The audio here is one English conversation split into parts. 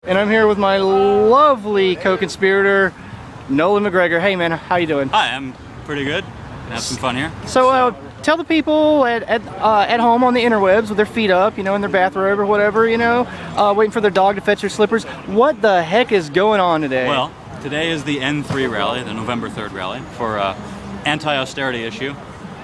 And I'm here with my lovely co-conspirator, Nolan McGregor. Hey man, how you doing? Hi, I'm pretty good. Have some fun here. So tell the people at home on the interwebs with their feet up, you know, in their bathrobe or whatever, you know, waiting for their dog to fetch their slippers, what the heck is going on today? Well, today is the N3 rally, the November 3rd rally, for anti-austerity issue.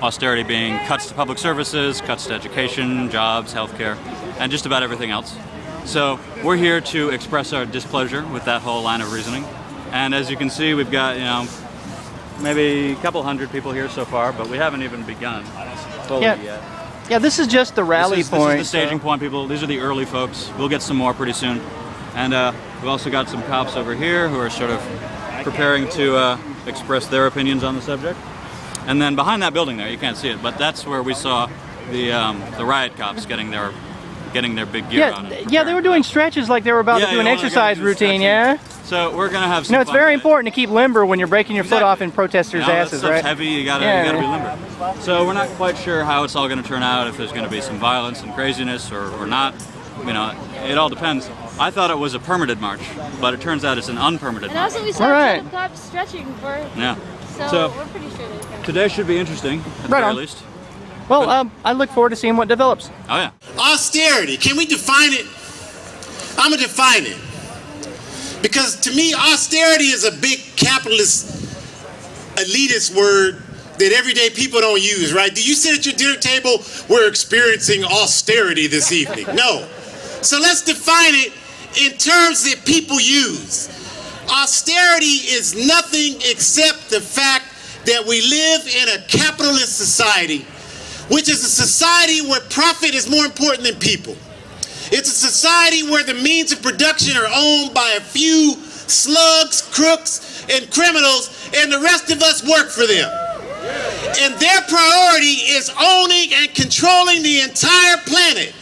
Austerity being cuts to public services, cuts to education, jobs, healthcare, and just about everything else. So we're here to express our displeasure with that whole line of reasoning. And as you can see, we've got, you know, maybe a couple hundred people here so far, but we haven't even begun fully yet. Yeah, this is just the rally point. This is the staging point, people. These are the early folks. We'll get some more pretty soon. And we've also got some cops over here who are sort of preparing to express their opinions on the subject. And then behind that building there, you can't see it, but that's where we saw the riot cops getting their big gear on. Yeah, they were doing stretches like they were about to do an exercise routine, yeah? So we're gonna have some No, it's very important to keep limber when you're breaking your foot off in protesters' asses, right? That stuff's heavy, you gotta be limber. So we're not quite sure how it's all gonna turn out, if there's gonna be some violence and craziness or not. You know, it all depends. I thought it was a permitted march, but it turns out it's an unpermitted march. And also we saw a cops stretching for so we're pretty sure they're coming. Today should be interesting, at the very least. Well, I look forward to seeing what develops. Oh yeah. Austerity, can we define it? I'm gonna define it. Because to me, austerity is a big capitalist, elitist word that everyday people don't use, right? Do you sit at your dinner table, we're experiencing austerity this evening? No. So let's define it in terms that people use. Austerity is nothing except the fact that we live in a capitalist society, which is a society where profit is more important than people. It's a society where the means of production are owned by a few slugs, crooks, and criminals, and the rest of us work for them. And their priority is owning and controlling the entire planet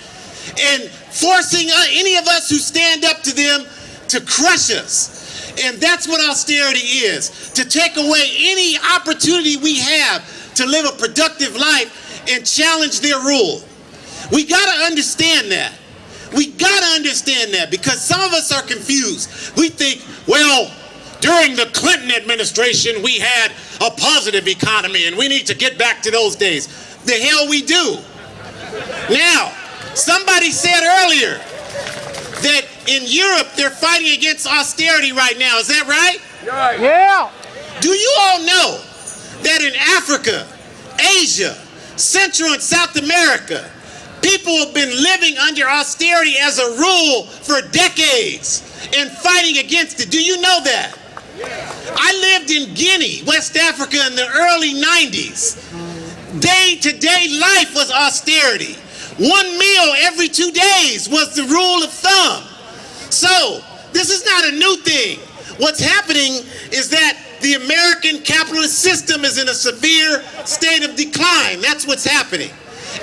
and forcing any of us who stand up to them to crush us. And that's what austerity is, to take away any opportunity we have to live a productive life and challenge their rule. We gotta understand that. We gotta understand that, because some of us are confused. We think, well, during the Clinton administration, we had a positive economy and we need to get back to those days. The hell we do. Now, somebody said earlier that in Europe, they're fighting against austerity right now. Is that right? Yeah. Do you all know that in Africa, Asia, Central and South America, people have been living under austerity as a rule for decades and fighting against it? Do you know that? I lived in Guinea, West Africa in the early 90s. Day-to-day life was austerity. 1 meal every 2 days was the rule of thumb. So, this is not a new thing. What's happening is that the American capitalist system is in a severe state of decline. That's what's happening.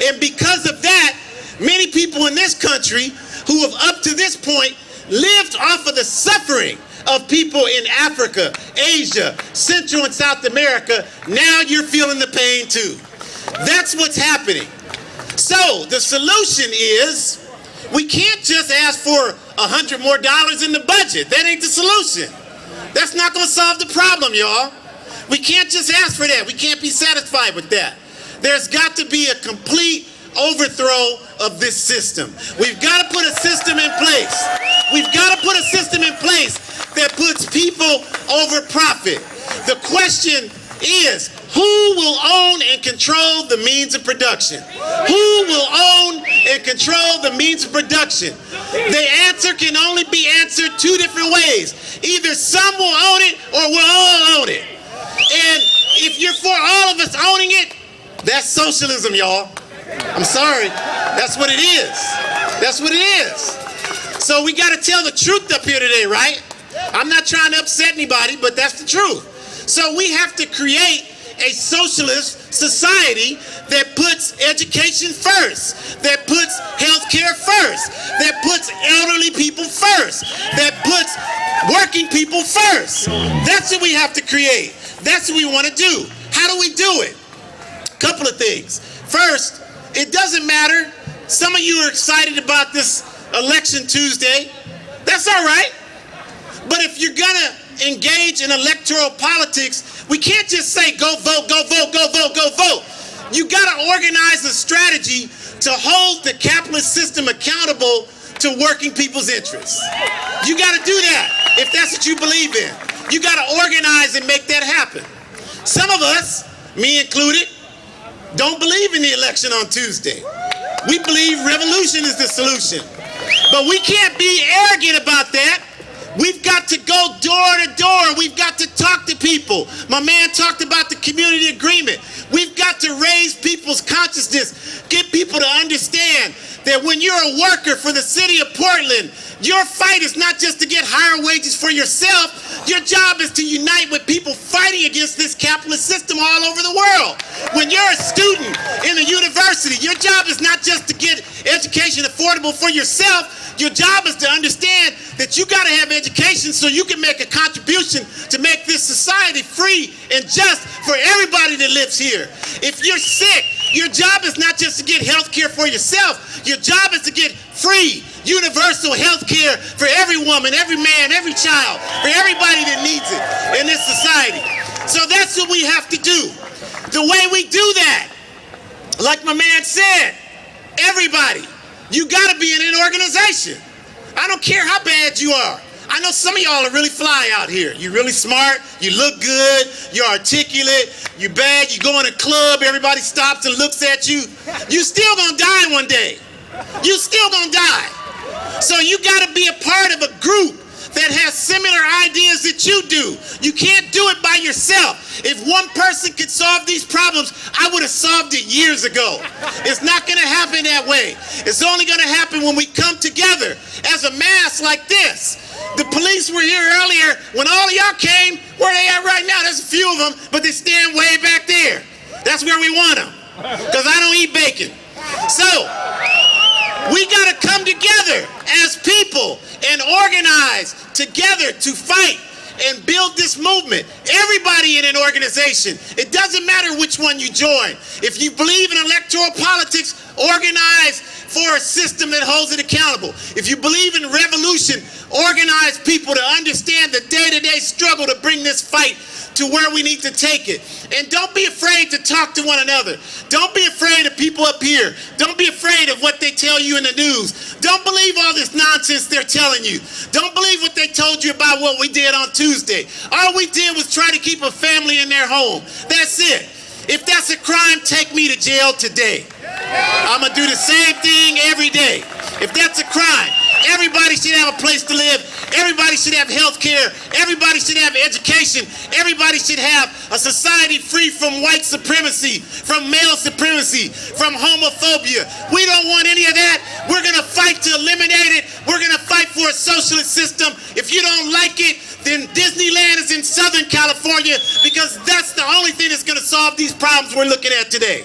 And because of that, many people in this country who have up to this point lived off of the suffering of people in Africa, Asia, Central and South America, now you're feeling the pain too. That's what's happening. So the solution is, we can't just ask for $100 more in the budget. That ain't the solution. That's not gonna solve the problem, y'all. We can't just ask for that. We can't be satisfied with that. There's got to be a complete overthrow of this system. We've got to put a system in place. We've got to put a system in place that puts people over profit. The question is, who will own and control the means of production? Who will own and control the means of production? The answer can only be answered 2 different ways. Either some will own it or we'll all own it. And if you're for all of us owning it, that's socialism, y'all. I'm sorry. That's what it is. That's what it is. So we got to tell the truth up here today, right? I'm not trying to upset anybody, but that's the truth. So we have to create a socialist society that puts education first, that puts healthcare first, that puts elderly people first, that puts working people first. That's what we have to create. That's what we want to do. How do we do it? Couple of things. First, it doesn't matter. Some of you are excited about this election Tuesday. That's That's all right. But if you're gonna engage in electoral politics, we can't just say go vote, go vote, go vote, go vote. You gotta organize a strategy to hold the capitalist system accountable to working people's interests. You gotta do that if that's what you believe in. You gotta organize and make that happen. Some of us, me included, don't believe in the election on Tuesday. We believe revolution is the solution. But we can't be arrogant about that. We've got to go door to door. We've got to talk to people. My man talked about the community agreement. We've got to raise people's consciousness, get people to understand that when you're a worker for the city of Portland, your fight is not just to get higher wages for yourself. Your job is to unite with people fighting against this capitalist system all over the world. When you're a student in a university, your job is not just to get education affordable for yourself. Your job is to understand that you got to have education so you can make a contribution to make this society free and just for everybody that lives here. If you're sick, your job is not just to get health care for yourself. Your job is to get free, universal health care for every woman, every man, every child, for everybody that needs it in this society. So that's what we have to do. The way we do that, like my man said, everybody, you got to be in an organization. I don't care how bad you are. I know some of y'all are really fly out here. You're really smart, you look good, you're articulate, you're bad, you go in a club, everybody stops and looks at you. You still gonna die one day. You still gonna die. So you gotta be a part of a group that has similar ideas that you do. You can't do it by yourself. If one person could solve these problems, I would have solved it years ago. It's not gonna happen that way. It's only gonna happen when we come together as a mass like this. The police were here earlier. When all of y'all came, where they at right now? There's a few of them, but they stand way back there. That's where we want them, because I don't eat bacon. So, we gotta come together as people and organize together to fight and build this movement. Everybody in an organization. It doesn't matter which one you join. If you believe in electoral politics, organize for a system that holds it accountable. If you believe in revolution, organize people to understand the day-to-day struggle to bring this fight to where we need to take it. And don't be afraid to talk to one another. Don't be afraid of people up here. Don't be afraid of what they tell you in the news. Don't believe all this nonsense they're telling you. Don't believe what they told you about what we did on Tuesday. All we did was try to keep a family in their home. That's it. If that's a crime, take me to jail today. I'm gonna do the same thing every day. If that's a crime, everybody should have a place to live. Everybody should have health care. Everybody should have education. Everybody should have a society free from white supremacy, from male supremacy, from homophobia. We don't want any of that. We're gonna fight to eliminate it. We're gonna fight for a socialist system. If you don't like it, then Disneyland is in Southern California, because that's the only thing that's gonna solve these problems we're looking at today.